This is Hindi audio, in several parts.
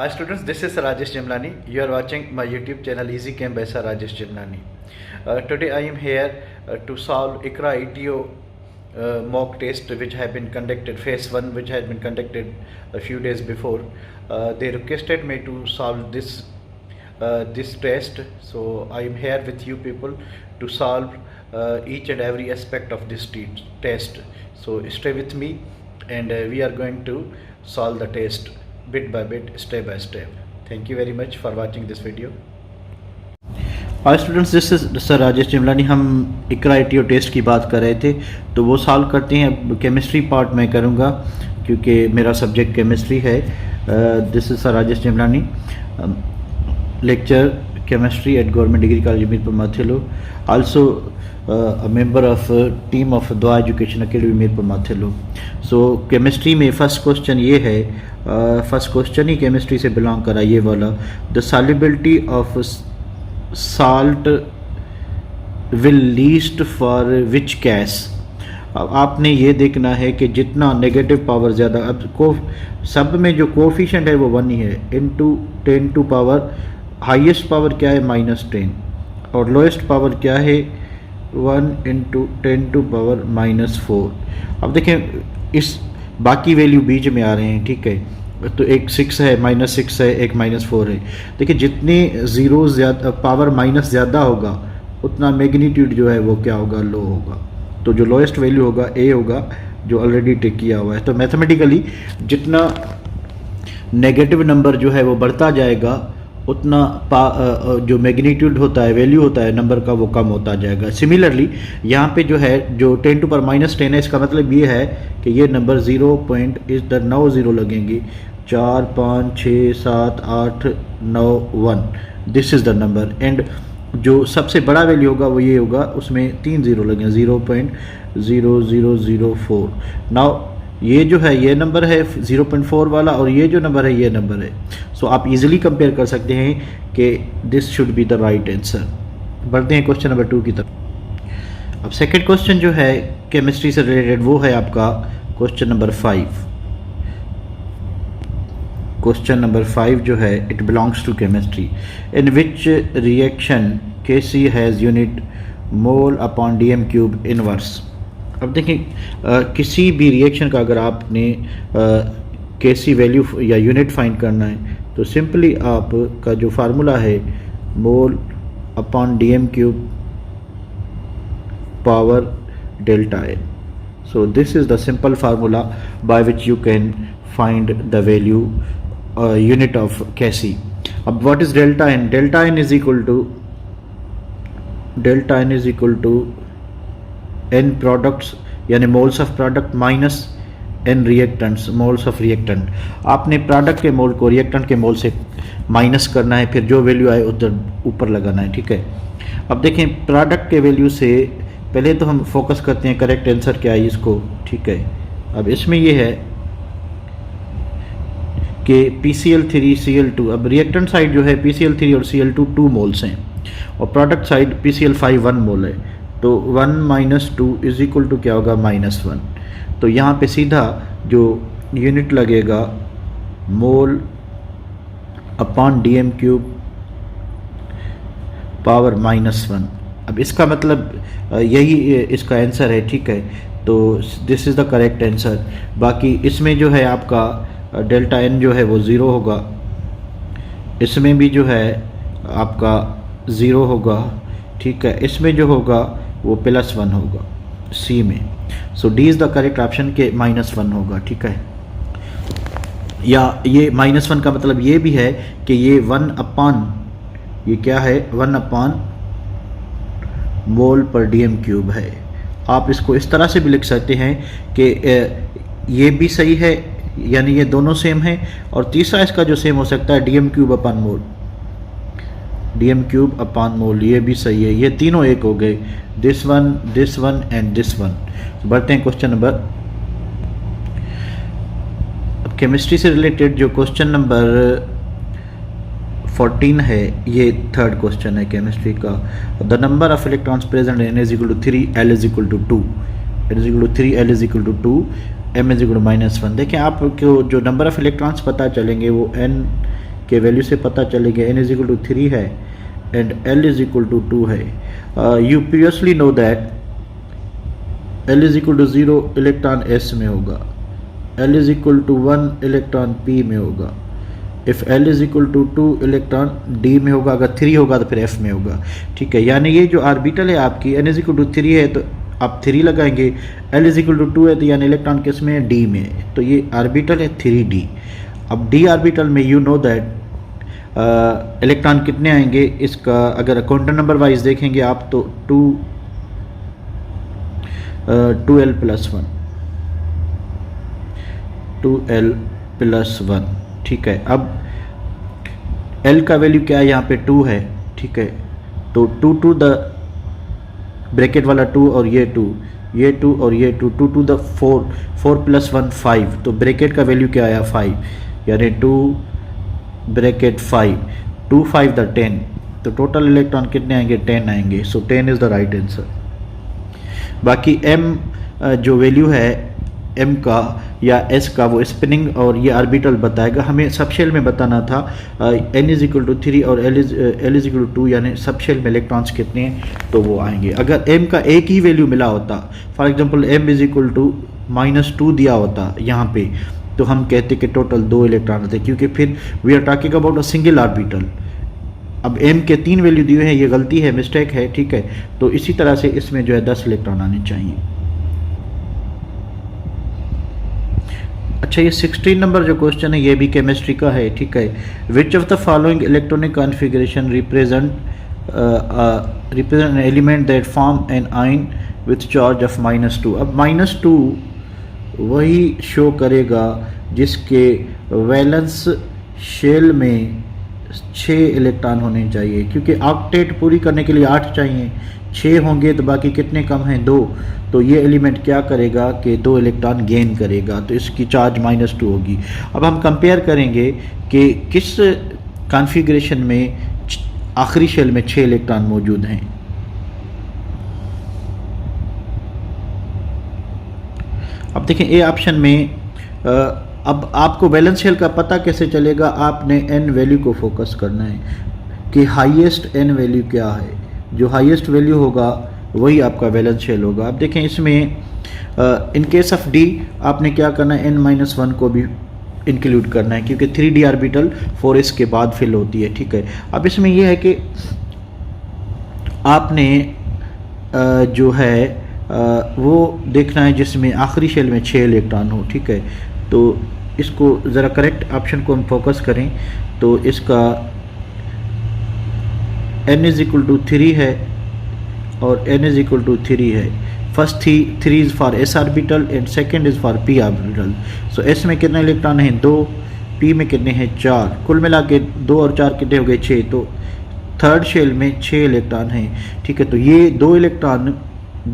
Hi students, this is Rajesh Jimlani. You are watching my YouTube channel Easy Chem by Sir Rajesh Jimlani. Today I am here to solve ICRA ETO mock test which have been conducted, phase 1 which had been conducted a few days before. They requested me to solve this test, so I am here with you people to solve each and every aspect of this test. So stay with me and we are going to solve the test bit by bit, step by step. Thank you very much for watching this video. Hi students, this is Sir Rajesh Jimlani. हम इकरा ETO टेस्ट की बात कर रहे थे, तो वो सॉल्व करते हैं. केमिस्ट्री पार्ट मैं करूँगा क्योंकि मेरा सब्जेक्ट केमिस्ट्री है. This is sir Rajesh Jimlani, lecture chemistry at government degree college Mirpur Mathelo, also a member of team of Dua Education Academy Mirpur Mathelo. So chemistry में फर्स्ट क्वेश्चन ये है, फर्स्ट क्वेश्चन ही केमिस्ट्री से बिलोंग करा, ये वाला. The solubility of salt will least for which gas. अब आपने ये देखना है कि जितना नेगेटिव पावर ज़्यादा, अब सब में जो कोफिशिएंट है वो 1 ही है, into 10 to power, highest power क्या है -10 और लोएस्ट पावर क्या है 1 इंटू 10 टू पावर -4. अब देखें इस बाकी वैल्यू बीच में आ रहे हैं, ठीक है. तो एक 6 है, -6 है, एक -4 है. देखिए जितने ज़ीरो ज़्यादा, पावर माइनस ज़्यादा होगा उतना मैग्नीट्यूड जो है वो क्या होगा, लो होगा. तो जो लोएस्ट वैल्यू होगा ए होगा, जो ऑलरेडी टिक किया हुआ है. तो मैथमेटिकली जितना नेगेटिव नंबर जो है वो बढ़ता जाएगा उतना जो मैग्नीट्यूड होता है, वैल्यू होता है नंबर का, वो कम होता जाएगा. सिमिलरली यहाँ पे जो है, जो 10 टू पावर -10 है, इसका मतलब ये है कि ये नंबर 0 पॉइंट इधर 9 ज़ीरो लगेंगे, 4 5 6 7 8 9 1. This is the number. And जो सबसे बड़ा वैल्यू होगा वो ये होगा, उसमें 3 ज़ीरो लगेंगे, 0.0004. नाउ ये जो है ये नंबर है 0.4 वाला, और ये जो नंबर है ये नंबर है. सो आप इजीली कंपेयर कर सकते हैं कि this should be the right answer. बढ़ते हैं क्वेश्चन नंबर 2 की तरफ. अब सेकंड क्वेश्चन जो है केमिस्ट्री से रिलेटेड वो है आपका क्वेश्चन नंबर 5. क्वेश्चन नंबर 5 जो है, it belongs to chemistry. In which reaction Kc has unit mole upon dm³ inverse. अब देखिए किसी भी रिएक्शन का अगर आपने Kc वैल्यू या यूनिट फाइंड करना है तो सिंपली आपका जो फार्मूला है mole upon dm³ power delta n. So this is the simple formula by which you can find the value unit of Kc. अब what is delta n? Delta n is equal to n products यानी moles of product minus n reactants, moles of reactant. आपने प्रोडक्ट के मोल को रिएक्टेंट के मोल से माइनस करना है, फिर जो वैल्यू आए उधर ऊपर लगाना है, ठीक है. अब देखें प्रोडक्ट के वैल्यू से पहले तो हम फोकस करते हैं करेक्ट आंसर क्या है इसको, ठीक है. अब इसमें ये है कि PCl3 Cl2, अब रिएक्टेंट साइड जो है PCl3 और Cl2 2 मोल्स हैं और प्रोडक्ट साइड PCl5 1 मोल है. तो 1 - 2 इज इक्वल टू क्या होगा, -1. तो यहाँ पे सीधा जो यूनिट लगेगा मोल अपॉन dm³ पावर -1. अब इसका मतलब यही इसका आंसर है, ठीक है. तो this is the correct answer. बाकी इसमें जो है आपका डेल्टा n जो है वो 0 होगा, इसमें भी जो है आपका 0 होगा, ठीक है. इसमें जो होगा वो +1 होगा सी में. So D is the correct option के -1 होगा, ठीक है. या ये -1 का मतलब ये भी है कि ये 1 अपान, ये क्या है 1 अपान मोल पर dm³ है. आप इसको इस तरह से भी लिख सकते हैं कि ये भी सही है, यानी ये दोनों सेम है. और तीसरा इसका जो सेम हो सकता है dm³ अपान मोल, dm³ अपान मोल, ये भी सही है. ये तीनों एक हो गए, this one and this one. बढ़ते हैं क्वेश्चन नंबर. अब केमिस्ट्री से रिलेटेड जो क्वेश्चन नंबर 14 है, ये थर्ड क्वेश्चन है केमिस्ट्री का. The number of electrons present n is equal to 3, l is equal to 2, n is equal to 3, l is equal to 2, m is equal to -1. देखें आपको जो नंबर ऑफ इलेक्ट्रॉन्स पता चलेंगे वो n के वैल्यू से पता चलेगा n इज इक्वल टू 3 है and l is equal to 2 है। You previously know that l is equal to 0 electron s में होगा, l is equal to 1 electron p में होगा, if l is equal to 2 electron d में होगा, अगर 3 होगा तो फिर f में होगा। ठीक है, यानी ये जो ऑर्बिटल है आपकी n इज इक्वल टू 3 है तो आप 3 लगाएंगे, l इज इक्वल टू 2 है तो यानी इलेक्ट्रॉन किस में है, d में है, तो ये ऑर्बिटल है 3d। अब d ऑर्बिटल में यू नो दैट इलेक्ट्रॉन कितने आएंगे, इसका अगर क्वांटम नंबर वाइज देखेंगे आप तो 2l प्लस 1, 2l प्लस 1। ठीक है, अब l का वैल्यू क्या है, यहाँ पे 2 है। ठीक है, तो 2 टू द ब्रैकेट वाला 2 और ये 2, ये 2 और ये 2, 2 टू द 4, 4 प्लस 1 5, तो ब्रैकेट का वैल्यू क्या आया 5, यानी 2 ब्रैकेट 5, 2 5 द 10, तो टोटल इलेक्ट्रॉन कितने आएंगे, 10 आएंगे। सो 10 इज़ द राइट आंसर। बाकी m जो वैल्यू है m का या s का वो स्पिनिंग और ये ऑर्बिटल बताएगा, हमें सब शेल में बताना था n इज इक्वल टू 3 और l इज इक्वल टू 2, यानी सब शेल में इलेक्ट्रॉन्स कितने हैं तो वो आएंगे। अगर m का एक ही वैल्यू मिला होता, for example m is equal to -2 दिया होता यहाँ पे, तो हम कहते कि टोटल 2 इलेक्ट्रॉन आते, क्योंकि फिर we are talking about a single orbital. अब m के 3 वैल्यू दिए हैं, ये गलती है, मिस्टेक है। ठीक है, तो इसी तरह से इसमें जो है 10 इलेक्ट्रॉन आने चाहिए। अच्छा, ये 16 नंबर जो क्वेश्चन है ये भी केमिस्ट्री का है। ठीक है, which of the following electronic configuration represent an element that form an ion with charge of -2। अब -2 वही शो करेगा जिसके वैलेंस शेल में 6 इलेक्ट्रॉन होने चाहिए, क्योंकि ऑक्टेट पूरी करने के लिए 8 चाहिए, 6 होंगे तो बाकी कितने कम हैं, 2, तो ये एलिमेंट क्या करेगा कि 2 इलेक्ट्रॉन गेन करेगा, तो इसकी चार्ज -2 होगी। अब हम कंपेयर करेंगे कि किस कॉन्फ़िगरेशन में आखिरी शेल में 6 इलेक्ट्रॉन मौजूद हैं। अब देखें ए ऑप्शन में अब आपको वैलेंस शेल का पता कैसे चलेगा, आपने n वैल्यू को फोकस करना है कि हाईएस्ट n वैल्यू क्या है, जो हाईएस्ट वैल्यू होगा वही आपका वैलेंस शेल होगा। अब देखें इसमें इन केस ऑफ डी आपने क्या करना है, n-1 को भी इंक्लूड करना है, क्योंकि 3d ऑर्बिटल 4s के बाद फिल होती है। ठीक है, अब इसमें यह है कि आपने जो है वो देखना है जिसमें आखिरी शेल में 6 इलेक्ट्रॉन हो। ठीक है, तो इसको ज़रा करेक्ट ऑप्शन को हम फोकस करें तो इसका n इज इक्वल टू 3 है और n इज इक्वल टू 3 है। First 3 is for s orbital and second is for p orbital. So s में कितने इलेक्ट्रॉन हैं, 2, p में कितने हैं, 4, कुल मिला के 2 और 4 कितने हो गए, 6, तो थर्ड शेल में 6 इलेक्ट्रॉन हैं। ठीक है, तो ये 2 इलेक्ट्रॉन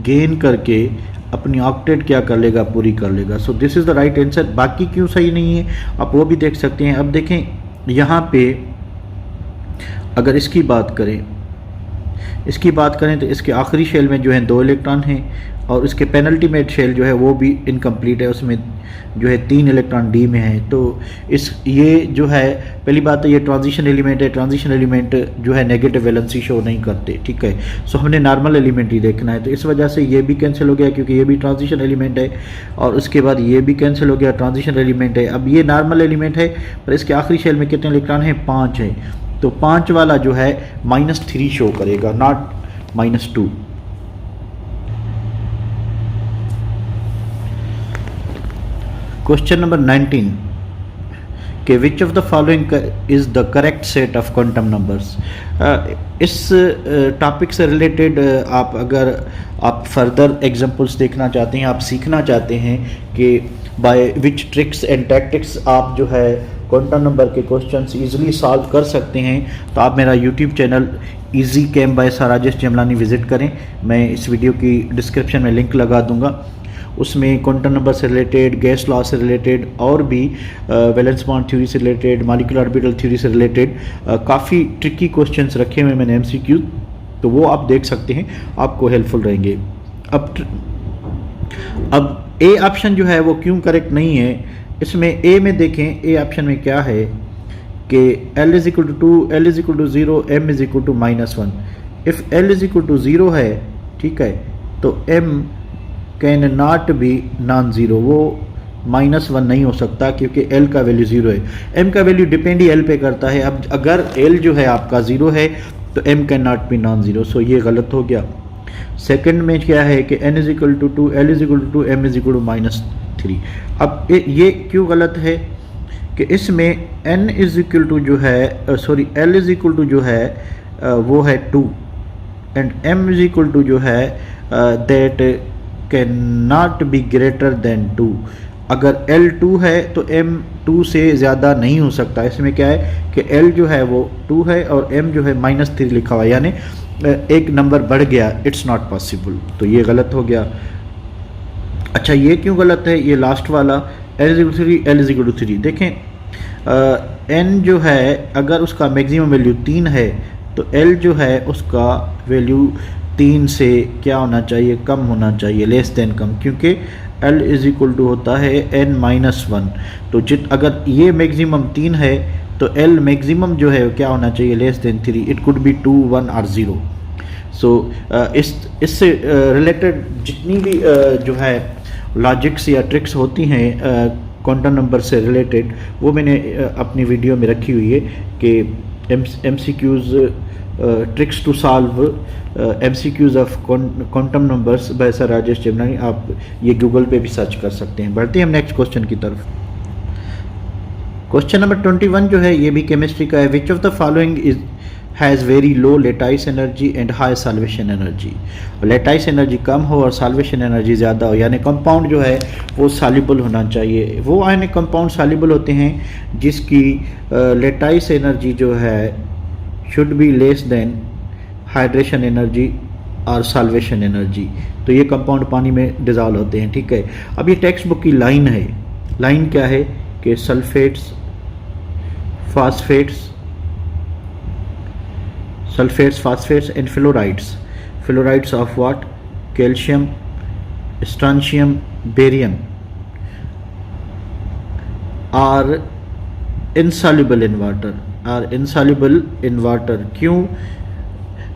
गेन करके अपनी ऑक्टेट क्या कर लेगा, पूरी कर लेगा। सो this is the right answer. बाकी क्यों सही नहीं है आप वो भी देख सकते हैं। अब देखें यहाँ पे अगर इसकी बात करें तो इसके आखिरी शेल में जो है 2 इलेक्ट्रॉन हैं और इसके पेनल्टीमेट शेल जो है वो भी इनकम्प्लीट है, उसमें जो है 3 इलेक्ट्रॉन डी में है। तो ये जो है पहली बात तो ये ट्रांजिशन एलिमेंट है, ट्रांजिशन एलिमेंट जो है नेगेटिव वैलेंसी शो नहीं करते। ठीक है, सो हमने नॉर्मल एलिमेंट ही देखना है, तो इस वजह से ये भी कैंसिल हो गया क्योंकि ये भी ट्रांजिशन एलिमेंट है, और उसके बाद ये भी कैंसिल हो गया, ट्रांजिशन एलिमेंट है। अब ये नॉर्मल एलिमेंट है पर इसके आखिरी शेल में कितने इलेक्ट्रॉन हैं, 5 है, तो 5 वाला जो है -3 शो करेगा, नॉट -2। क्वेश्चन नंबर 19 कि विच of the following is the correct set of quantum numbers. इस टॉपिक से रिलेटेड अगर आप फर्दर एग्जांपल्स देखना चाहते हैं, आप सीखना चाहते हैं कि by which tricks and tactics आप जो है क्वांटम नंबर के क्वेश्चंस इजीली सॉल्व कर सकते हैं, तो आप मेरा YouTube channel Easy Chem by sir Rajesh Jemlani visit करें। मैं इस वीडियो की डिस्क्रिप्शन में लिंक लगा दूंगा, उसमें क्वांटम नंबर से रिलेटेड, गैस लॉ से रिलेटेड और भी वैलेंस बॉन्ड थ्योरी से रिलेटेड, मॉलिक्यूलर ऑर्बिटल थ्योरी से रिलेटेड काफ़ी ट्रिकी क्वेश्चंस रखे हुए मैंने MCQ, तो वो आप देख सकते हैं, आपको हेल्पफुल रहेंगे। अब ए ऑप्शन जो है वो क्यों करेक्ट नहीं है, इसमें ए में देखें, ए ऑप्शन में क्या है कि L is equal to 2, L is equal to 0, M is equal to -1। If L is equal to 0 है, ठीक है, तो M can not be non zero, वो -1 नहीं हो सकता क्योंकि L का वैल्यू 0 है। M का वैल्यू डिपेंड ही L पे करता है। अब अगर L जो है आपका 0 है तो M can not be non zero, so ये गलत हो गया। सेकंड में क्या है कि n is equal to 2, L is equal to 2, M is equal to -3। अब ये क्यों गलत है कि इसमें n इज इक्वल टू जो है sorry L is equal to जो है वो है 2 and M is equal to जो है that can not be greater than 2। अगर L 2 है तो M 2 से ज़्यादा नहीं हो सकता। इसमें क्या है कि L जो है वो 2 है और M जो है -3 लिखा हुआ है, यानी एक नंबर बढ़ गया, इट्स नॉट पॉसिबल, तो ये गलत हो गया। अच्छा, ये क्यों गलत है? ये लास्ट वाला L is equal to 3, L is equal to 3। देखें N जो है अगर उसका मैक्सिमम वैल्यू 3 है तो L जो है उसका वैल्यू 3 से क्या होना चाहिए? कम होना चाहिए, लेस देन कम, क्योंकि L इज इक्वल टू होता है n-1। तो अगर ये मैक्सिमम 3 है तो L मैक्सिमम जो है क्या होना चाहिए? Less than 3। It could B 2, 1 और 0। सो इससे रिलेटेड जितनी भी जो है लॉजिक्स या ट्रिक्स होती हैं क्वांटम नंबर से रिलेटेड, वो मैंने अपनी वीडियो में रखी हुई है कि MCQs tricks to solve MCQs of quantum numbers by sir Rajesh Chemnani. आप ये गूगल पे भी सर्च कर सकते हैं। बढ़ते हैं हम नेक्स्ट क्वेश्चन की तरफ। क्वेश्चन नंबर 21 जो है ये भी केमिस्ट्री का है। Which of the following is has very low lattice energy and high solvation energy? Lattice energy कम हो और सॉल्वेशन एनर्जी ज़्यादा हो, यानी कंपाउंड जो है वो सॉल्युबल होना चाहिए। वो आयनिक कंपाउंड सॉल्युबल होते हैं जिसकी लेटाइस एनर्जी जो है should be less than hydration energy और सॉल्वेशन एनर्जी। तो ये कंपाउंड पानी में डिज़ोल्व होते हैं, ठीक है। अब ये टेक्स्ट बुक की लाइन है। लाइन क्या है कि sulphates, फास्फेट्स and fluorides of what? Calcium, strontium, barium are insoluble in water। क्यों?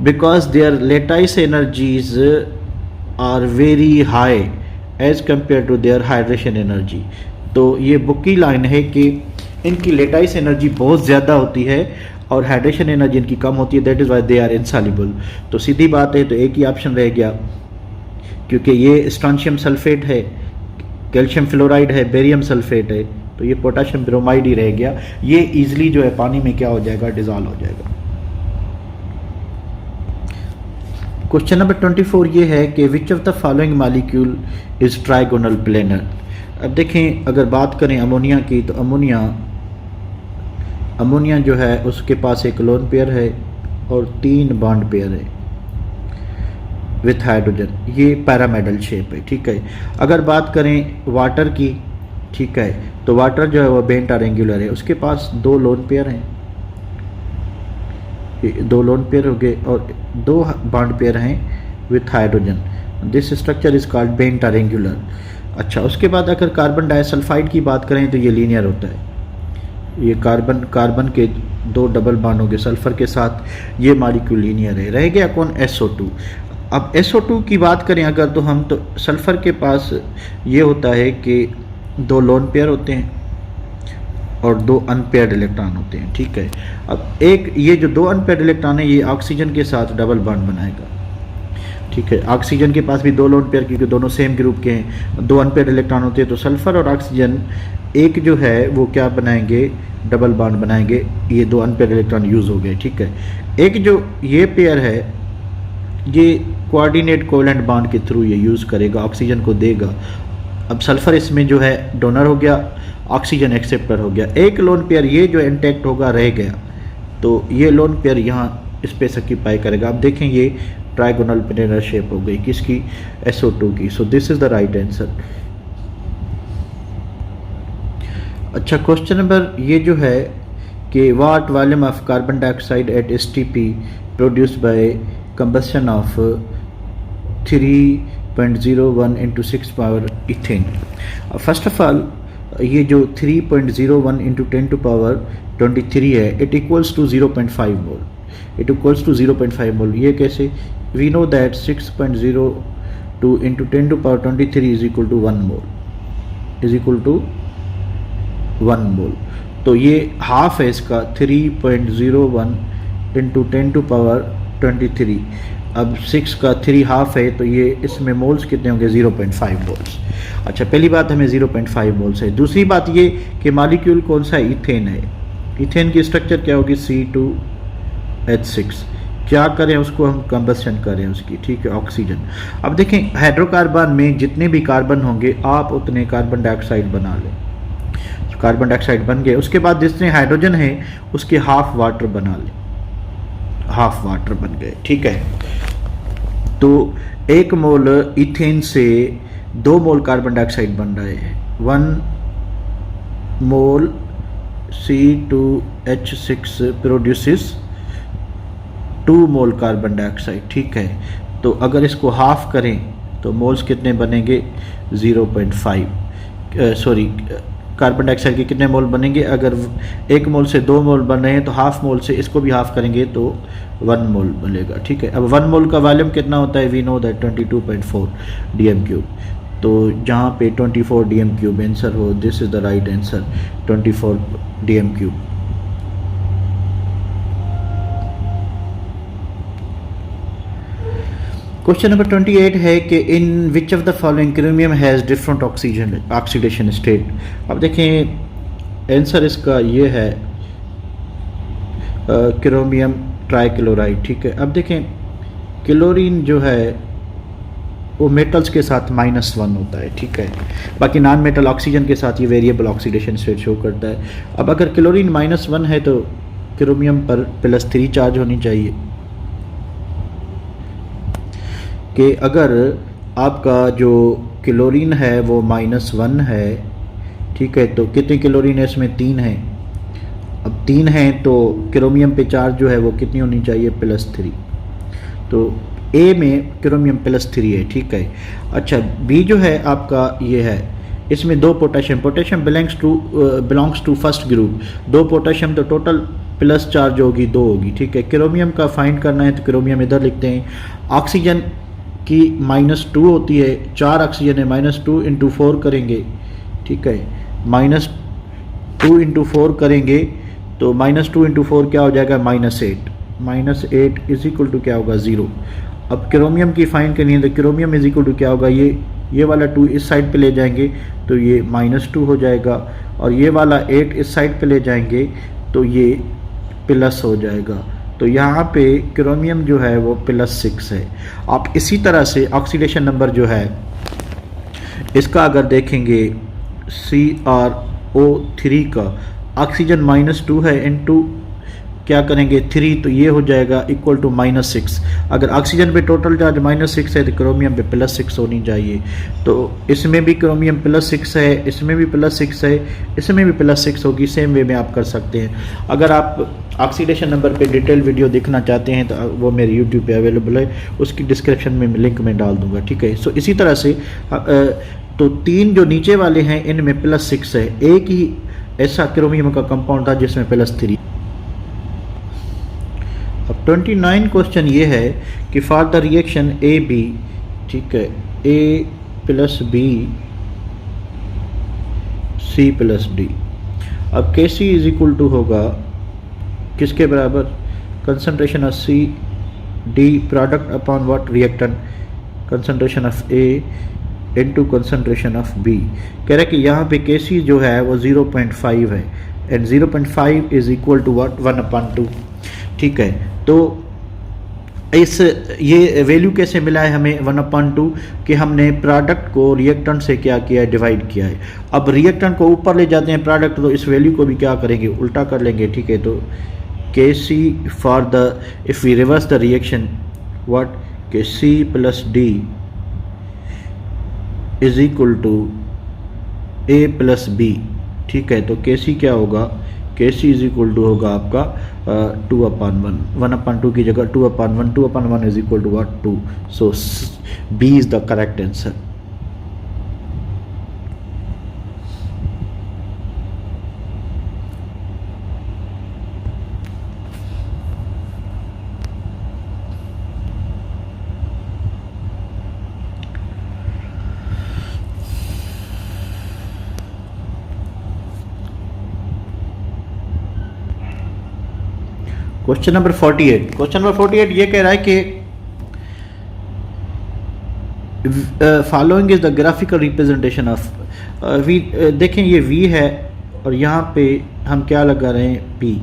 Because their lattice energies are very high as compared to their hydration energy। तो ये बुक की लाइन है कि इनकी लेटाइस एनर्जी बहुत ज़्यादा होती है और हाइड्रेशन एनर्जी इनकी कम होती है, that is why they are insoluble. तो सीधी बात है, तो एक ही ऑप्शन रह गया, क्योंकि ये स्ट्रॉन्शियम सल्फेट है, कैल्शियम फ्लोराइड है, बेरियम सल्फेट है, तो ये पोटाशियम ब्रोमाइड ही रह गया। ये ईजिली जो है पानी में क्या हो जाएगा? डिज़ोल्व हो जाएगा। क्वेश्चन नंबर 24 ये है कि विच of the following molecule is trigonal planar? अब देखें, अगर बात करें अमोनिया की, तो अमोनिया जो है उसके पास एक लोन पेयर है और 3 बॉन्ड पेयर है विथ हाइड्रोजन। ये पैरामेडल शेप है, ठीक है। अगर बात करें वाटर की, ठीक है, तो वाटर जो है वो बेंटा रेंगुलर है, उसके पास 2 लोन पेयर हैं, 2 लोन पेयर हो गए और 2 बॉन्ड पेयर हैं with hydrogen. This structure is called Benda regular. अच्छा, उसके बाद अगर कार्बन डाइसल्फाइड की बात करें तो ये लीनियर होता है। ये कार्बन के 2 डबल बॉन्ड हो गए सल्फर के साथ, ये मॉलिक्यूल लीनियर है। रह गया कौन? SO2। अब SO2 की बात करें अगर, तो हम तो सल्फर के पास ये होता है कि 2 लोन पेयर होते हैं और 2 अनपेयर्ड इलेक्ट्रॉन होते हैं, ठीक है। अब एक ये जो 2 अनपेयर्ड इलेक्ट्रॉन है ये ऑक्सीजन के साथ डबल बॉन्ड बनाएगा, ठीक है। ऑक्सीजन के पास भी 2 लोन पेयर, क्योंकि दोनों सेम ग्रुप के हैं, 2 अनपेयर्ड इलेक्ट्रॉन होते हैं, तो सल्फर और ऑक्सीजन एक जो है वो क्या बनाएंगे? डबल बॉन्ड बनाएंगे। ये 2 अनपेयर्ड इलेक्ट्रॉन यूज़ हो गए, ठीक है। एक जो ये पेयर है ये कोऑर्डिनेट कोवेलेंट बॉन्ड के थ्रू ये यूज़ करेगा, ऑक्सीजन को देगा। अब सल्फर इसमें जो है डोनर हो गया, ऑक्सीजन एक्सेप्टर हो गया। एक लोन पेयर ये जो इंटैक्ट होगा रह गया, तो ये लोन पेयर यहाँ स्पेस ऑक्यूपाई करेगा। अब देखें ये ट्राइगोनल प्लेनर शेप हो गई किसकी? SO2 की। So this is the right answer. अच्छा, क्वेश्चन नंबर ये जो है कि what volume of carbon dioxide at STP produced by combustion of 3.01 into 6 power ethane. First of all ये जो 3.01 इंटू 10⁻23 है, it equals to 0.5 mole, it equals to 0.5 mole. ये कैसे? We know that 6.02 into 10⁻23 is equal to 1 mole, is equal to 1 मोल। तो ये हाफ है इसका 3.01 इंटू 10⁻23। अब 6 का 3 हाफ है, तो ये इसमें मोल्स कितने होंगे? 0.5 मोल्स। अच्छा, पहली बात हमें 0.5 मोल्स है। दूसरी बात ये कि मॉलिक्यूल कौन सा है? इथेन है। इथेन की स्ट्रक्चर क्या होगी? C2H6। क्या करें उसको? हम कंबस्शन करें उसकी, ठीक है, ऑक्सीजन। अब देखें, हाइड्रोकार्बन में जितने भी कार्बन होंगे आप उतने कार्बन डाइऑक्साइड बना लें। कार्बन डाइऑक्साइड बन गए, उसके बाद जितने हाइड्रोजन है उसके हाफ वाटर बना लें, हाफ वाटर बन गए, ठीक है। तो 1 मोल इथेन से 2 मोल कार्बन डाइऑक्साइड बन रहे हैं। 1 मोल C2H6 produces 2 mole carbon dioxide, ठीक है। तो अगर इसको हाफ करें तो मोल्स कितने बनेंगे? 0.5। सॉरी, कार्बन डाइऑक्साइड के कितने मोल बनेंगे? अगर 1 मोल से 2 मोल बन रहे हैं तो हाफ मोल से इसको भी हाफ करेंगे तो 1 मोल बनेगा, ठीक है। अब 1 मोल का वॉल्यूम कितना होता है? We know that 22.4 dm³। तो जहाँ पे 24 dm³ आंसर हो, this is the right answer, 24 dm³। Question number 28 है कि in which of the following chromium has different oxygen oxidation state. अब देखें आंसर इसका ये है क्रोमियम ट्राइक्लोराइड, ठीक है। अब देखें क्लोरीन जो है वो मेटल्स के साथ -1 होता है, ठीक है। बाकी नॉन मेटल ऑक्सीजन के साथ ये वेरिएबल ऑक्सीडेशन स्टेट शो करता है। अब अगर क्लोरीन -1 है तो क्रोमियम पर +3 चार्ज होनी चाहिए, कि अगर आपका जो क्लोरीन है वो -1 है, ठीक है, तो कितने क्लोरीन है इसमें? 3 है। अब 3 है तो क्रोमियम पे चार्ज जो है वो कितनी होनी चाहिए? +3। तो ए में क्रोमियम +3 है, ठीक है। अच्छा, बी जो है आपका ये है, इसमें 2 potassium, potassium belongs to first group, 2 potassium, तो टोटल प्लस चार्ज होगी 2 होगी, ठीक है। क्रोमियम का फाइंड करना है तो क्रोमियम इधर लिखते हैं। ऑक्सीजन की -2 होती है, 4 ऑक्सीजन है, -2 × 4 करेंगे, ठीक है, -2 × 4 करेंगे तो -2 × 4 क्या हो जाएगा? -8। -8 इज इक्वल टू क्या होगा? 0। अब क्रोमियम की फाइंड करनी है तो क्रोमियम इज इक्वल टू क्या होगा? ये वाला 2 इस साइड पे ले जाएंगे तो ये -2 हो जाएगा, और ये वाला 8 इस साइड पे ले जाएंगे तो ये प्लस हो जाएगा। तो यहाँ पे क्रोमियम जो है वो +6 है। आप इसी तरह से ऑक्सीडेशन नंबर जो है इसका अगर देखेंगे CrO3 का, ऑक्सीजन -2 है, इनटू क्या करेंगे 3, तो ये हो जाएगा इक्वल टू -6। अगर ऑक्सीजन पे टोटल चार्ज -6 है तो क्रोमियम पे +6 होनी चाहिए। तो इसमें भी क्रोमियम +6 है, इसमें भी +6 है, इसमें भी +6 होगी। सेम वे में आप कर सकते हैं। अगर आप ऑक्सीडेशन नंबर पे डिटेल वीडियो देखना चाहते हैं तो वो मेरे यूट्यूब पे अवेलेबल है, उसकी डिस्क्रिप्शन में लिंक में डाल दूंगा, ठीक है। सो इसी तरह से तो 3 जो नीचे वाले हैं इनमें +6 है। एक ही ऐसा क्रोमियम का कंपाउंड था जिसमें +3। अब 29 क्वेश्चन ये है कि फॉर द रिएक्शन AB, ठीक है, A + B C + D। अब Kc इज इक्वल टू होगा किसके बराबर? Concentration of C D product upon what? Reactant, concentration of A into concentration of B। कह रहा है कि यहाँ पे Kc जो है वो 0.5 है, and 0.5 is equal to what? 1/2, ठीक है। तो इस ये वैल्यू कैसे मिला है हमें 1/2 कि हमने प्रोडक्ट को रिएक्टेंट से क्या किया है? डिवाइड किया है। अब रिएक्टेंट को ऊपर ले जाते हैं प्रोडक्ट, तो इस वैल्यू को भी क्या करेंगे? उल्टा कर लेंगे, ठीक है। तो Kc for the, if we reverse the reaction, what? Kc + D is equal to A + B, ठीक है। तो Kc क्या होगा? Kc इज इक्वल टू होगा आपका 2/1, 1/2 की जगह 2/1, 2/1 is equal to what? 2। So B is the correct answer. Question number 48 ये कह रहा है कि following is the graphical representation of V. देखें ये वी है और यहाँ पे हम क्या लगा रहे हैं P।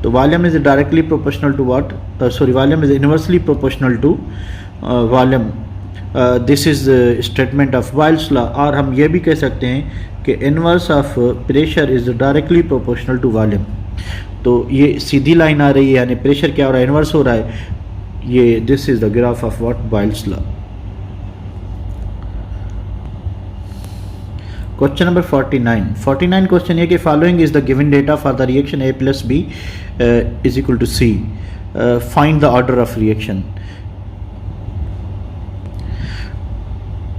तो volume is directly proportional to what, sorry volume is inversely proportional to volume. This is statement of Boyle's law. और हम ये भी कह सकते हैं कि inverse of pressure is directly proportional to volume. तो ये सीधी लाइन आ रही है, यानी प्रेशर क्या हो रहा है, इनवर्स हो रहा है। ये this is the graph of what, Boyle's law. Question number 49 question ये कि following is the given data for the reaction A + B is equal to C, find the order of reaction.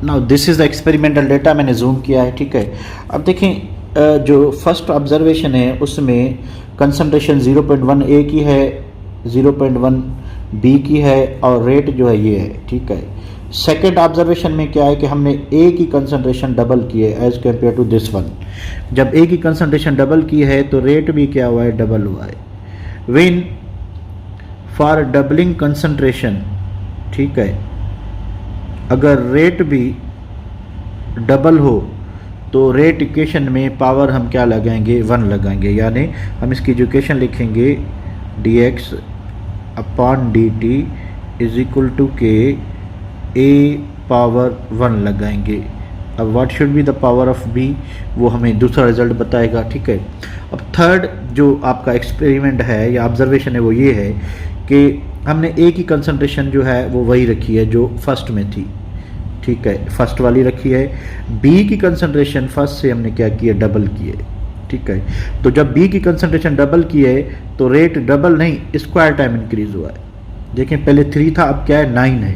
Now this is the experimental data, मैंने जूम किया है, ठीक है। अब देखें जो फर्स्ट ऑब्जर्वेशन है उसमें कंसंट्रेशन 0.1 A की है, 0.1 B की है और रेट जो है ये है, ठीक है। सेकेंड ऑब्जर्वेशन में क्या है कि हमने A की कंसंट्रेशन डबल की है as compare to this one. जब A की कंसंट्रेशन डबल की है तो रेट भी क्या हुआ है, डबल हुआ है। व्हेन फॉर डबलिंग कंसंट्रेशन, ठीक है, अगर रेट भी डबल हो तो रेट इक्वेशन में पावर हम क्या लगाएंगे, 1 लगाएंगे। यानी हम इसकी इक्वेशन लिखेंगे dx upon dt is equal to K A power 1 लगाएंगे। अब what should be the power of B, वो हमें दूसरा रिजल्ट बताएगा, ठीक है। अब थर्ड जो आपका एक्सपेरिमेंट है या ऑब्जर्वेशन है वो ये है कि हमने A की कंसंट्रेशन जो है वो वही रखी है जो फर्स्ट में थी, ठीक है, फर्स्ट वाली रखी है। B की कंसंट्रेशन फर्स्ट से हमने क्या किया, डबल की है, ठीक है। तो जब B की कंसंट्रेशन डबल की है तो रेट डबल नहीं, स्क्वायर टाइम इंक्रीज हुआ है। देखें पहले 3 था, अब क्या है, 9 है।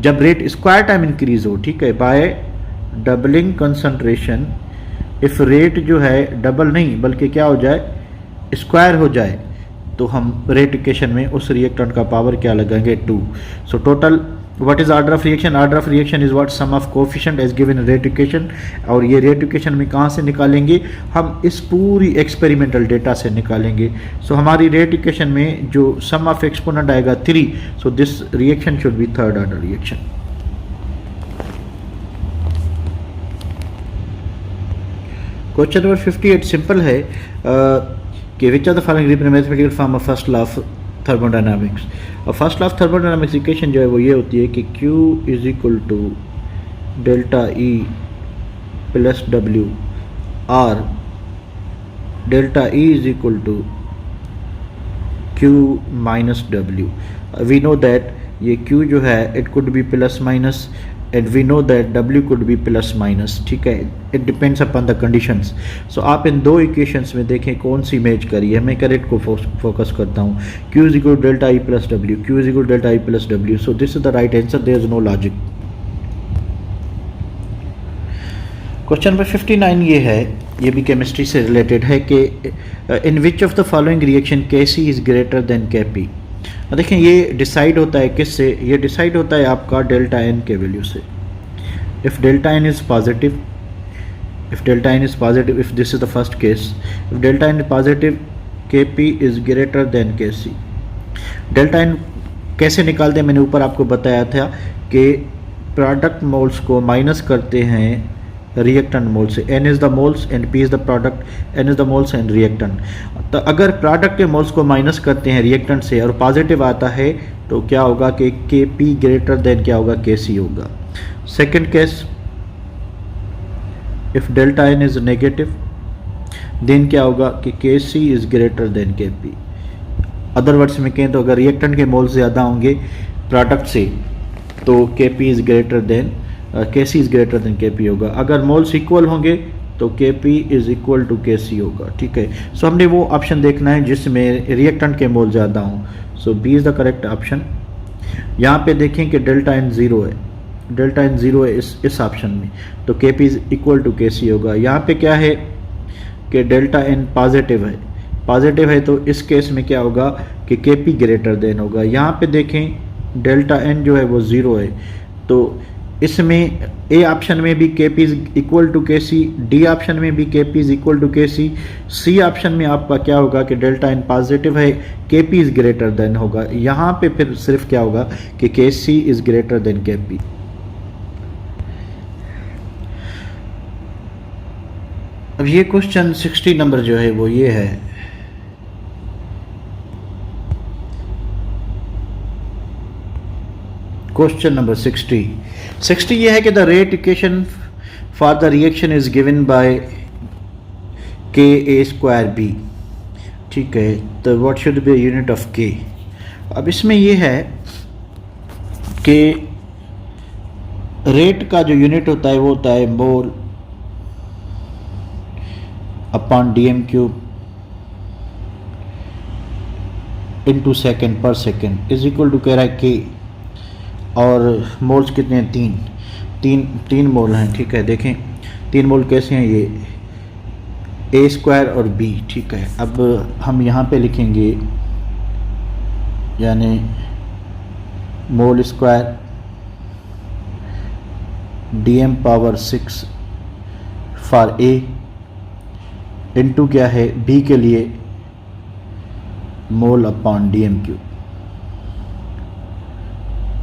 जब रेट स्क्वायर टाइम इंक्रीज हो, ठीक है, by doubling concentration, if rate जो है डबल नहीं बल्कि क्या हो जाए, स्क्वायर हो जाए, तो हम रेट इक्वेशन में उस रिएक्टेंट का पावर क्या लगाएंगे, 2। So total what is order of reaction, order of reaction is what, sum of coefficient as given rate equation. और ये रेट इक्वेशन में कहाँ से निकालेंगे, हम इस पूरी एक्सपेरिमेंटल डेटा से निकालेंगे। सो हमारी रेट इक्वेशन में जो सम ऑफ एक्सपोनेंट आएगा 3, so this reaction should be third order reaction. Question number 58 simple है कि which are the following represent mathematical form of first law of thermodynamics. और first law of thermodynamics equation जो है वो ये होती है कि Q is equal to delta E plus W और delta E is equal to Q minus W। We know that ये Q जो है it could be plus minus and we know that W could be plus minus, ठीक है, it depends upon the conditions. So आप इन दो इक्वेशंस में देखें कौन सी मैच करी है। मैं करेक्ट को फोकस करता हूँ। Q is equal delta E plus W, Q is equal delta E plus W। So this is the right answer, there is no logic. Question number 59 ये है, ये भी केमिस्ट्री से रिलेटेड है कि in which of the following reaction Kc is greater than Kp। देखें ये डिसाइड होता है किससे, ये डिसाइड होता है आपका डेल्टा एन के वैल्यू से। If delta n is positive, if delta n is positive, if this is the first case, if delta n is positive Kp is greater than Kc। Delta n कैसे निकालते हैं, मैंने ऊपर आपको बताया था कि प्रोडक्ट मोल्स को माइनस करते हैं रिएक्टेंट मोल से। N is the moles and P is the product, N is the moles and reactant. तो अगर प्रोडक्ट के मोल्स को माइनस करते हैं रिएक्टेंट से और पॉजिटिव आता है तो क्या होगा कि Kp ग्रेटर देन क्या होगा, Kc होगा। Second case, if delta N is negative then क्या होगा कि Kc is greater than Kp। Other words में कहें तो अगर रिएक्टेंट के मोल्स ज़्यादा होंगे प्रोडक्ट से तो Kp is greater than Kc is greater than Kp होगा। अगर मोल्स इक्वल होंगे तो Kp is equal to Kc होगा, ठीक है। सो हमने वो ऑप्शन देखना है जिसमें रिएक्टेंट के मोल ज़्यादा हों। So B is the correct option. यहाँ पे देखें कि डेल्टा एन ज़ीरो है, डेल्टा एन ज़ीरो है इस ऑप्शन में, तो Kp is equal to Kc होगा। यहाँ पे क्या है कि डेल्टा एन पॉजिटिव है, पॉजिटिव है तो इस केस में क्या होगा कि Kp ग्रेटर देन होगा। यहाँ पे देखें डेल्टा एन जो है वो ज़ीरो है तो इसमें ए ऑप्शन में भी के पी इज इक्वल टू के सी, डी ऑप्शन में भी के पी इज इक्वल टू के सी, सी ऑप्शन में आपका क्या होगा कि डेल्टा इन पॉजिटिव है, के पी इज ग्रेटर देन होगा। यहाँ पे फिर सिर्फ क्या होगा कि के सी इज ग्रेटर देन के पी। अब ये क्वेश्चन 60 नंबर जो है वो ये है, क्वेश्चन नंबर 60 ये है कि the rate equation for the reaction is given by के ए स्क्वायर बी, ठीक है, तो what should B unit of के। अब इसमें ये है कि रेट का जो यूनिट होता है वो होता है mole upon D M cube into second per second is equal to कह रहा है के, और मोल्स कितने हैं, तीन मोल हैं, ठीक है। देखें 3 मोल कैसे हैं, ये ए स्क्वायर और बी, ठीक है। अब हम यहाँ पे लिखेंगे यानी mole square DM power 6 for A into क्या है बी के लिए mole upon D M cube,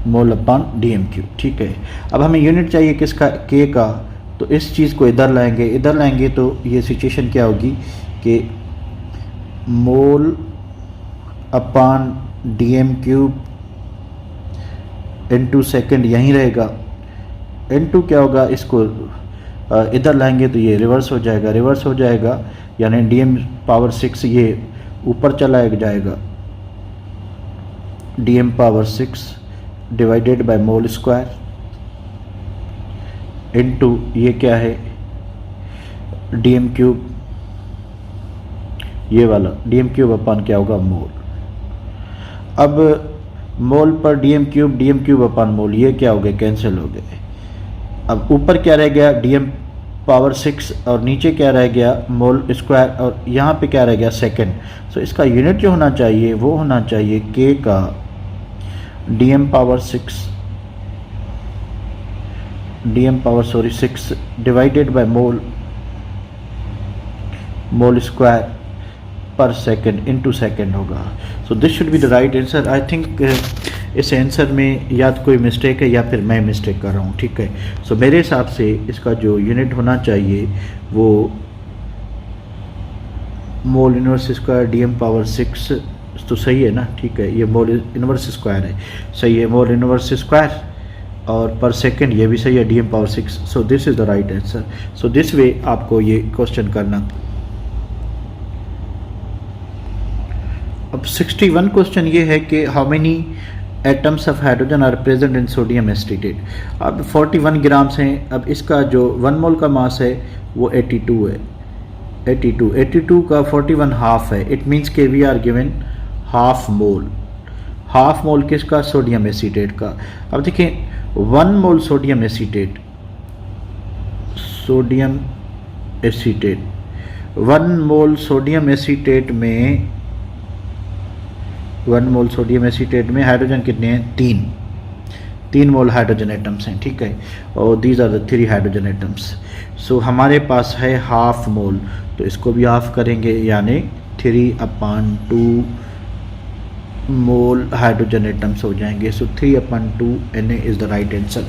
mole upon D M cube, ठीक है। अब हमें यूनिट चाहिए किसका, के का, तो इस चीज़ को इधर लाएंगे तो ये सिचुएशन क्या होगी कि mole upon D M cube into second यहीं रहेगा, इंटू क्या होगा, इसको इधर लाएंगे तो ये रिवर्स हो जाएगा, यानी डी एम पावर 6 ये ऊपर चला जाएगा, D M power 6 divided by mole square into ये क्या है डी एम क्यूब, ये वाला डी एम क्यूब अपन क्या होगा मोल। अब मोल पर डी एम क्यूब अपन मोल, ये क्या हो गए, कैंसिल हो गए। अब ऊपर क्या रह गया, डी एम पावर 6 और नीचे क्या रह गया मोल स्क्वायर, और यहाँ पे क्या रह गया सेकेंड। सो इसका यूनिट जो होना चाहिए वो होना चाहिए के का D M power 6 divided by mole square per second into second होगा। So this should be the right answer. I think इस आंसर में या तो कोई मिस्टेक है या फिर मैं मिस्टेक कर रहा हूँ, ठीक है। सो मेरे हिसाब से इसका जो यूनिट होना चाहिए वो mole inverse square D M power 6 तो सही है ना, ठीक है, ये मोल इनवर्स स्क्वायर है, सही है, मोल इनवर्स स्क्वायर और पर सेकेंड ये भी सही है, D M power 6। So this is the right answer. So this way आपको ये क्वेश्चन करना। अब 61 क्वेश्चन ये है कि how many atoms of hydrogen are present in sodium acetate. अब 41 ग्राम्स हैं। अब इसका जो 1 मोल का मास है वो 82 है, 82 का 41 हाफ है। इट मीन्स के we are given half mole किसका, सोडियम एसीटेट का। अब देखें 1 mole sodium acetate 1 mole sodium acetate में 1 मोल सोडियम एसीटेट में हाइड्रोजन कितने हैं, 3 मोल हाइड्रोजन एटम्स हैं, ठीक है, और these are the 3 hydrogen atoms. So हमारे पास है हाफ मोल, तो इसको भी हाफ करेंगे यानी 3/2 मोल हाइड्रोजन एटम्स हो जाएंगे। सो 3/2 Na is the right answer.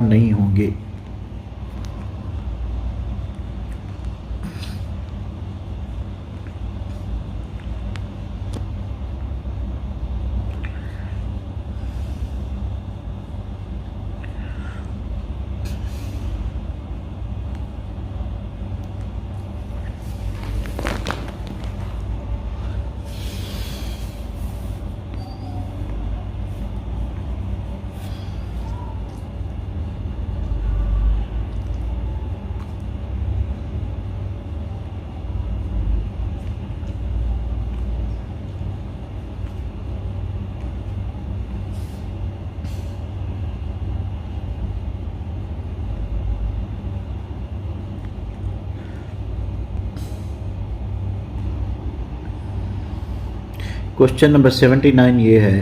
नहीं होंगे। क्वेश्चन नंबर 79 ये है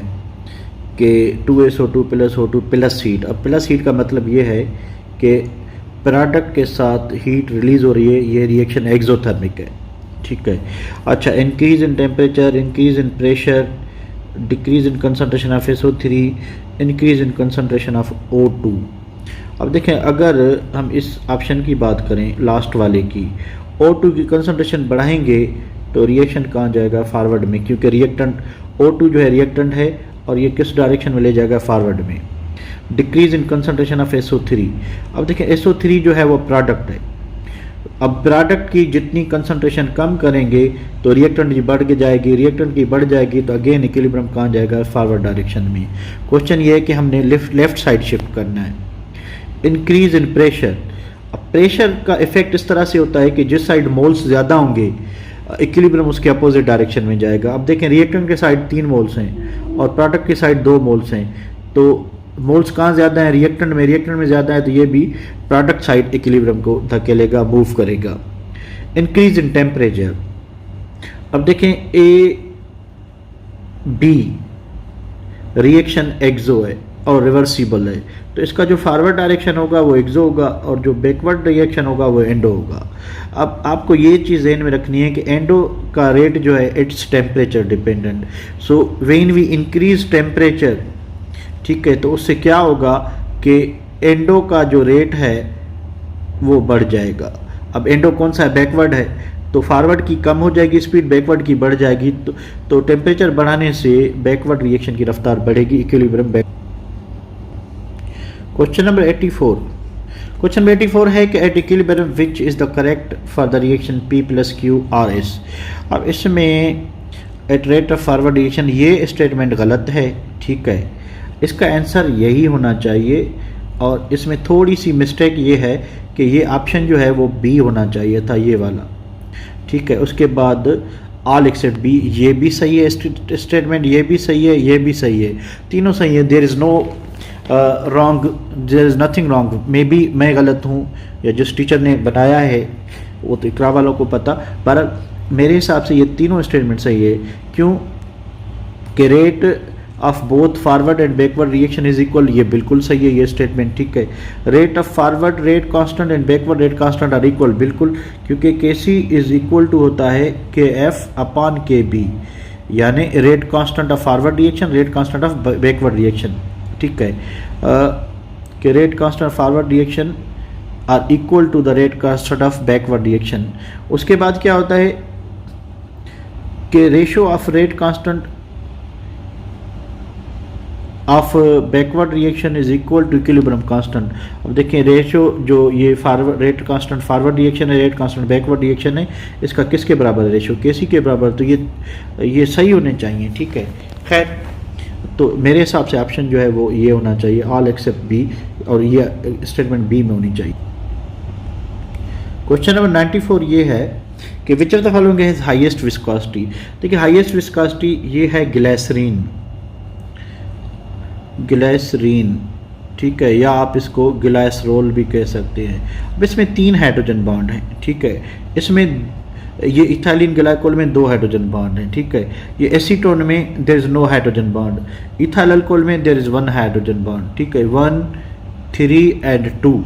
कि 2SO2 plus O2 plus heat. अब प्लस हीट का मतलब ये है कि प्रोडक्ट के साथ हीट रिलीज़ हो रही है, ये रिएक्शन एक्सोथर्मिक है, ठीक है। अच्छा, increase in temperature, increase in pressure, decrease in concentration of SO3, increase in concentration of O2। अब देखें, अगर हम इस ऑप्शन की बात करें लास्ट वाले की, O2 की कंसंट्रेशन बढ़ाएंगे तो रिएक्शन कहाँ जाएगा? फॉरवर्ड में, क्योंकि रिएक्टेंट O2 जो है रिएक्टेंट है और ये किस डायरेक्शन में ले जाएगा? फॉरवर्ड में। Decrease in concentration of SO3। अब देखें, SO3 जो है वो प्रोडक्ट है। अब प्रोडक्ट की जितनी कंसंट्रेशन कम करेंगे तो रिएक्टेंट की बढ़ के जाएगी, रिएक्टेंट की बढ़ जाएगी तो अगेन इक्विलिब्रियम कहाँ जाएगा? फॉरवर्ड डायरेक्शन में। क्वेश्चन ये है कि हमने लेफ्ट साइड शिफ्ट करना है। Increase in pressure. अब प्रेशर का इफेक्ट इस तरह से होता है कि जिस साइड मोल्स ज़्यादा होंगे इक्विलिब्रियम उसके अपोजिट डायरेक्शन में जाएगा। अब देखें, रिएक्टेंट के साइड 3 मोल्स हैं और प्रोडक्ट के साइड 2 मोल्स हैं, तो मोल्स कहाँ ज़्यादा है? रिएक्टेंट में ज़्यादा है, तो ये भी प्रोडक्ट साइड इक्विलिब्रियम को धकेलेगा, मूव करेगा। Increase in temperature. अब देखें, A B रिएक्शन एक्सो है और रिवर्सिबल है, तो इसका जो फॉरवर्ड डायरेक्शन होगा वो एक्सो होगा और जो बैकवर्ड रिएक्शन होगा वो एंडो होगा। अब आपको ये चीज़ ध्यान में रखनी है कि एंडो का रेट जो है it's temperature dependent. So when we increase temperature, ठीक है, तो उससे क्या होगा कि एंडो का जो रेट है वो बढ़ जाएगा। अब एंडो कौन सा है? बैकवर्ड है, तो फॉरवर्ड की कम हो जाएगी स्पीड, बैकवर्ड की बढ़ जाएगी, तो टेम्परेचर बढ़ाने से बैकवर्ड रिएक्शन की रफ्तार बढ़ेगी, equilibrium back. Question number 84। Question number 84 है कि at equilibrium which is the correct for the reaction P + Q R S। अब इसमें at rate of forward reaction ये स्टेटमेंट गलत है, ठीक है, इसका आंसर यही होना चाहिए और इसमें थोड़ी सी मिस्टेक ये है कि ये ऑप्शन जो है वो बी होना चाहिए था, ये वाला, ठीक है। उसके बाद ऑल एक्सेप्ट बी, ये भी सही है स्टेटमेंट, ये भी सही है, ये भी सही है, तीनों सही है। There is no wrong, there is nothing wrong. Maybe मैं गलत हूँ या जिस टीचर ने बताया है वो तो इकरा वालों को पता, पर मेरे हिसाब से ये तीनों स्टेटमेंट सही है। क्यों कि rate of both forward and backward reaction is equal, ये बिल्कुल सही है ये स्टेटमेंट, ठीक है। Rate of forward rate constant and backward rate constant are equal, बिल्कुल, क्योंकि Kc इज इक्वल टू होता है Kf/Kb, यानी rate constant of forward reaction, rate constant of backward reaction, ठीक है। कि rate constant of forward reaction are equal to the rate constant of backward reaction. उसके बाद क्या होता है कि ratio of rate constant of backward reaction is equal to equilibrium constant. अब देखिए, रेशियो जो ये forward rate constant forward reaction है, रेट कांस्टेंट बैकवर्ड रिएक्शन है, इसका किसके बराबर है? रेशियो Kc के बराबर, तो ये सही होने चाहिए, ठीक है। खैर, तो मेरे हिसाब से ऑप्शन जो है वो ये होना चाहिए, ऑल एक्सेप्ट बी, और ये स्टेटमेंट बी में होनी चाहिए। क्वेश्चन नंबर 94 ये है कि विच of the following has highest viscosity. देखिए, हाईएस्ट विस्कोसिटी ये है ग्लिसरीन, ठीक है, या आप इसको ग्लाइसरोल भी कह सकते हैं। अब इसमें 3 हाइड्रोजन बॉन्ड हैं, ठीक है। इसमें ये इथाइलिन ग्लाइकोल में 2 हाइड्रोजन बॉन्ड हैं, ठीक है। ये एसीटोन में there is no hydrogen bond, ethyl alcohol में देयर इज 1 हाइड्रोजन बॉन्ड, ठीक है, 1, 3 एंड 2।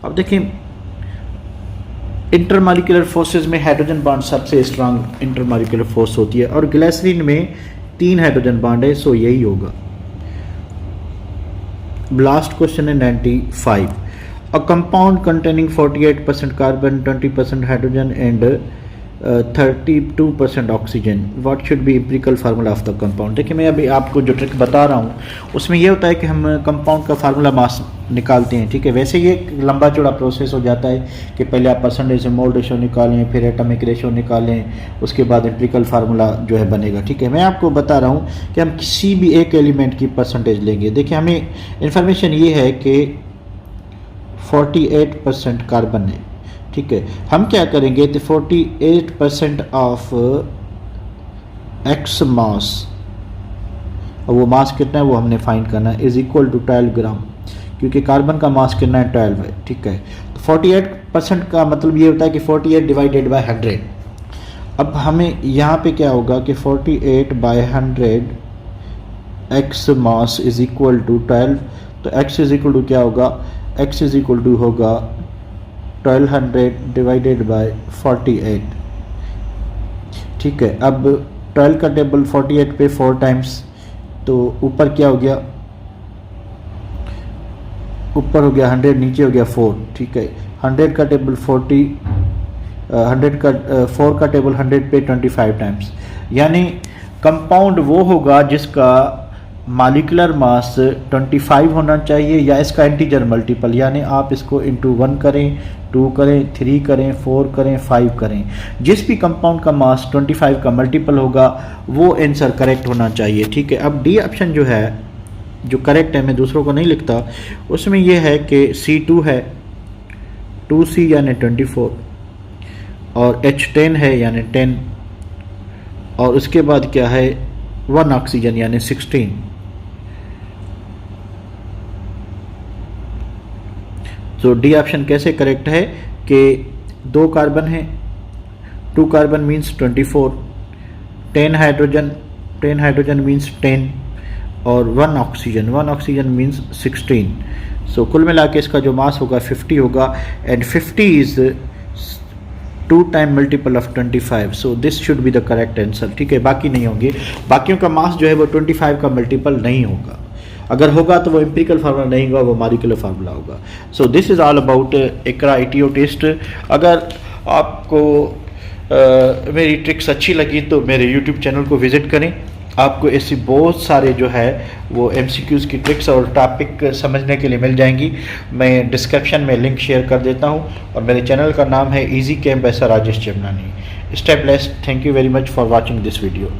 अब देखिए, इंटरमॉलिक्यूलर फोर्सेस में हाइड्रोजन बॉन्ड सबसे स्ट्रांग इंटरमॉलिक्यूलर फोर्स होती है और ग्लिसरीन में 3 हाइड्रोजन बॉन्ड है, सो यही होगा। लास्ट क्वेश्चन है 95। A compound containing 48% carbon, 20% hydrogen and 32% oxygen, what should B empirical formula of the compound. देखिए, मैं अभी आपको जो ट्रिक बता रहा हूँ उसमें यह होता है कि हम कंपाउंड का फार्मूला मास निकालते हैं, ठीक है। वैसे ये लंबा चौड़ा प्रोसेस हो जाता है कि पहले आप परसेंटेज से मोल रेशो निकालें, फिर एटॉमिक रेशो निकालें, उसके बाद एम्पिरिकल फार्मूला जो है बनेगा, ठीक है। मैं आपको बता रहा हूँ कि हम किसी भी एक एलिमेंट की परसेंटेज लेंगे। देखिए, हमें इंफॉर्मेशन ये है कि 48% कार्बन है, ठीक है। हम क्या करेंगे तो 48% ऑफ एक्स मास, और वो मास कितना है वो हमने फाइंड करना है, इज इक्वल टू 12 ग्राम, क्योंकि कार्बन का मास कितना है 12 है, ठीक है। तो 48% का मतलब ये होता है कि 48 डिवाइडेड बाय 100। अब हमें यहाँ पे क्या होगा कि 48/100 x mass is equal to 12, तो x इज इक्वल टू क्या होगा, x इज इक्वल टू होगा 1200 डिवाइडेड बाय 48। ठीक है, अब 12 का टेबल 48 पे 4 टाइम्स, तो ऊपर क्या हो गया, ऊपर हो गया 100, नीचे हो गया 4। ठीक है, 100 का टेबल 40, 100 का 4 का टेबल 100 पे 25 टाइम्स, यानी कंपाउंड वो होगा जिसका मॉलिक्यूलर मास 25 होना चाहिए या इसका इंटीजर मल्टीपल, यानी आप इसको इंटू 1 करें, 2 करें, 3 करें, 4 करें, 5 करें, जिस भी कंपाउंड का मास 25 का मल्टीपल होगा वो आंसर करेक्ट होना चाहिए। ठीक है, अब डी ऑप्शन जो है, जो करेक्ट है, मैं दूसरों को नहीं लिखता, उसमें यह है कि C2 है 2C यानी 24, और H10 है यानी 10, और उसके बाद क्या है 1 ऑक्सीजन यानी 16। तो डी ऑप्शन कैसे करेक्ट है कि 2 कार्बन है, 2 कार्बन मीन्स 24, 10 हाइड्रोजन मीन्स 10, और 1 ऑक्सीजन मीन्स 16। सो कुल मिला के इसका जो मास होगा 50 होगा, and 50 is 2 time multiple of 25, so this should be the correct answer. ठीक है, बाकी नहीं होंगे, बाकियों का मास जो है वो 25 का मल्टीपल नहीं होगा, अगर होगा तो वो एम्पिरिकल फार्मूला नहीं होगा, वो मॉलिक्यूलर फार्मूला होगा। So this is all about Iqra ITO test. अगर आपको मेरी ट्रिक्स अच्छी लगी तो मेरे यूट्यूब चैनल को विज़िट करें, आपको ऐसी बहुत सारे जो है वो MCQs की ट्रिक्स और टॉपिक समझने के लिए मिल जाएंगी। मैं डिस्क्रिप्शन में लिंक शेयर कर देता हूँ, और मेरे चैनल का नाम है ईजी कैम्प Rajesh Chamnani. Stay blessed, thank you very much for watching this video.